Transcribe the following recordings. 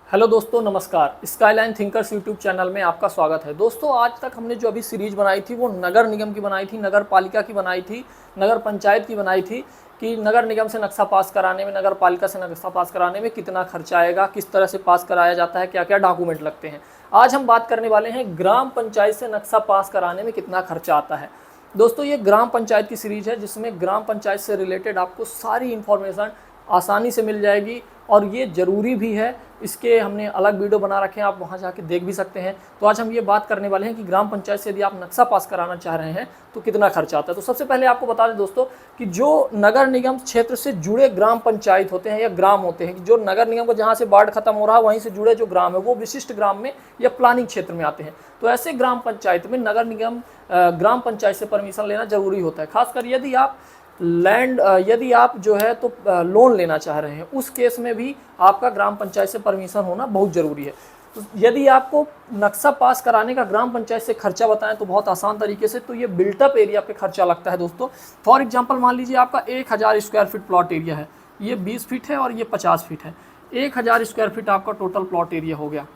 Hello दोस्तों, नमस्कार। Skyline thinkers YouTube channel में आपका स्वागत है। दोस्तों, आज तक हमने जो अभी सीरीज बनाई थी वो नगर निगम की बनाई थी, नगर पालिका की बनाई थी, नगर पंचायत की बनाई थी कि नगर निगम से नक्शा पास कराने में, नगर पालिका से नक्शा पास कराने में कितना खर्चा आएगा, किस तरह से पास कराया जाता है, क्या क्या डॉक्यूमेंट लगते हैं। आज हम बात करने वाले हैं ग्राम पंचायत से नक्शा पास कराने में कितना खर्चा आता है। दोस्तों, ये ग्राम पंचायत की सीरीज है जिसमें ग्राम पंचायत से रिलेटेड आपको सारी इन्फॉर्मेशन आसानी से मिल जाएगी और ये ज़रूरी भी है। इसके हमने अलग वीडियो बना रखे हैं, आप वहाँ जाके देख भी सकते हैं। तो आज हम ये बात करने वाले हैं कि ग्राम पंचायत से यदि आप नक्शा पास कराना चाह रहे हैं तो कितना खर्चा आता है। तो सबसे पहले आपको बता दें दोस्तों कि जो नगर निगम क्षेत्र से जुड़े ग्राम पंचायत होते हैं या ग्राम होते हैं, कि जो नगर निगम को जहाँ से वार्ड खत्म हो रहा है वहीं से जुड़े जो ग्राम है वो विशिष्ट ग्राम में या प्लानिंग क्षेत्र में आते हैं। तो ऐसे ग्राम पंचायत में नगर निगम ग्राम पंचायत से परमिशन लेना जरूरी होता है। खासकर यदि आप यदि आप जो है तो लोन लेना चाह रहे हैं, उस केस में भी आपका ग्राम पंचायत से परमिशन होना बहुत ज़रूरी है। तो यदि आपको नक्शा पास कराने का ग्राम पंचायत से खर्चा बताएं तो बहुत आसान तरीके से, तो ये बिल्टअप एरिया पे खर्चा लगता है दोस्तों। फॉर एग्जांपल मान लीजिए आपका 1000 स्क्वायर फीट प्लॉट एरिया है, ये 20 फीट है और ये 50 फीट है। 1000 स्क्वायर फीट आपका टोटल प्लॉट एरिया हो गया।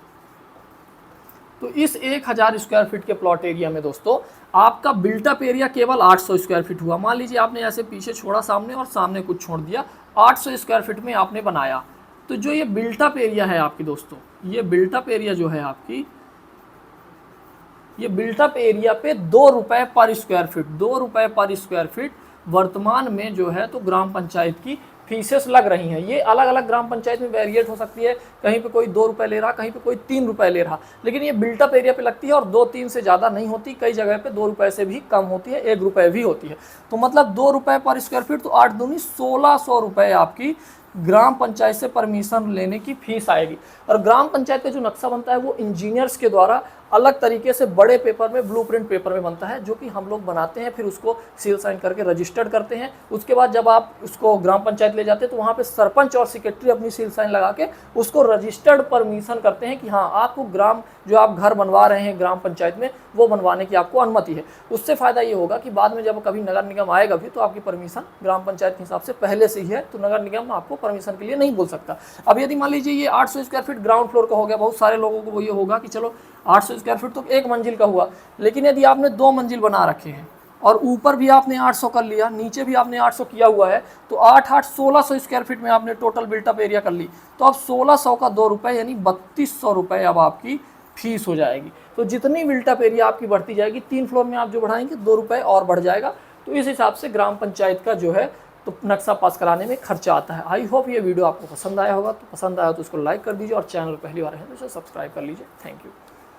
तो इस 1000 स्क्वायर फीट के प्लॉट एरिया में दोस्तों आपका बिल्टअप एरिया केवल 800 स्क्वायर फीट हुआ। मान लीजिए आपने ऐसे पीछे छोड़ा सामने और सामने कुछ छोड़ दिया, 800 स्क्वायर फीट में आपने बनाया। तो जो ये बिल्टअप एरिया है आपकी दोस्तों, ये बिल्टअप एरिया जो है आपकी, ये बिल्टअप एरिया पे 2 रुपये पर स्क्वायर फीट, 2 रुपये पर स्क्वायर फीट वर्तमान में जो है तो ग्राम पंचायत की फीसेस लग रही हैं। ये अलग अलग ग्राम पंचायत में वेरिएट हो सकती है, कहीं पे कोई 2 रुपये ले रहा, कहीं पे कोई 3 रुपये ले रहा, लेकिन ये बिल्टअप एरिया पे लगती है और 2-3 से ज़्यादा नहीं होती। कई जगह पे 2 रुपये से भी कम होती है, 1 रुपये भी होती है। तो मतलब 2 रुपये पर स्क्वायर फीट, तो 8 दूनी 1600 रुपये आपकी ग्राम पंचायत से परमिशन लेने की फीस आएगी। और ग्राम पंचायत का जो नक्शा बनता है वो इंजीनियर्स के द्वारा अलग तरीके से बड़े पेपर में, ब्लूप्रिंट पेपर में बनता है, जो कि हम लोग बनाते हैं, फिर उसको सील साइन करके रजिस्टर्ड करते हैं। उसके बाद जब आप उसको ग्राम पंचायत ले जाते हैं तो वहाँ पे सरपंच और सेक्रेटरी अपनी सील साइन लगा के उसको रजिस्टर्ड परमिशन करते हैं कि हाँ, आपको ग्राम जो आप घर बनवा रहे हैं ग्राम पंचायत में वो बनवाने की आपको अनुमति है। उससे फ़ायदा ये होगा कि बाद में जब कभी नगर निगम आएगा भी तो आपकी परमिशन ग्राम पंचायत के हिसाब से पहले से ही है, तो नगर निगम आपको परमिशन के लिए नहीं बोल सकता। अब यदि मान लीजिए ये 800 स्क्वायर फीट ग्राउंड फ्लोर का हो गया, बहुत सारे लोगों को वो ये होगा कि चलो 800 स्क्वायर फीट तो 1 मंजिल का हुआ, लेकिन यदि आपने 2 मंजिल बना रखे हैं और ऊपर भी आपने 800 कर लिया, नीचे भी आपने 800 किया हुआ है, तो 8-8 1600 स्क्वायर फीट में आपने टोटल बिल्टअप एरिया कर ली। तो अब 1600 का 2 रुपये यानी 3200 रुपये अब आपकी फीस हो जाएगी। तो जितनी बिल्टअप एरिया आपकी बढ़ती जाएगी, 3 फ्लोर में आप जो बढ़ाएंगे 2 रुपये और बढ़ जाएगा। तो इस हिसाब से ग्राम पंचायत का जो है तो नक्शा पास कराने में खर्चा आता है। आई होप ये वीडियो आपको पसंद आया होगा। तो पसंद आया तो उसको लाइक कर दीजिए और चैनल पहली बार है तो इसे सब्सक्राइब कर लीजिए। Thank you.